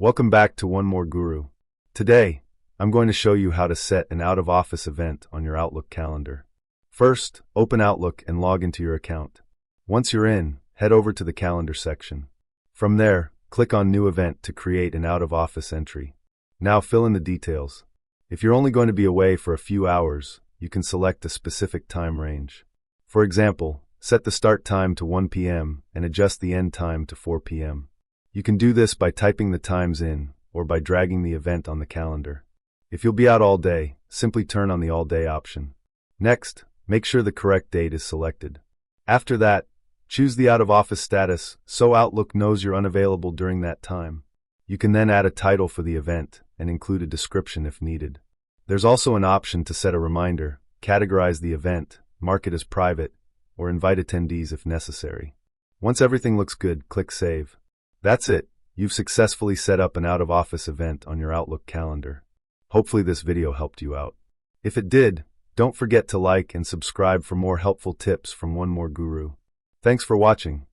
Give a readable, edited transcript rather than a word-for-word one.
Welcome back to One More Guru. Today, I'm going to show you how to set an out-of-office event on your Outlook calendar. First, open Outlook and log into your account. Once you're in, head over to the Calendar section. From there, click on New Event to create an out-of-office entry. Now fill in the details. If you're only going to be away for a few hours, you can select a specific time range. For example, set the start time to 1 p.m. and adjust the end time to 4 p.m. You can do this by typing the times in or by dragging the event on the calendar. If you'll be out all day, simply turn on the All Day option. Next, make sure the correct date is selected. After that, choose the out-of-office status so Outlook knows you're unavailable during that time. You can then add a title for the event and include a description if needed. There's also an option to set a reminder, categorize the event, mark it as private, or invite attendees if necessary. Once everything looks good, click Save. That's it. You've successfully set up an out-of-office event on your Outlook calendar. Hopefully this video helped you out. If it did, don't forget to like and subscribe for more helpful tips from One More Guru. Thanks for watching.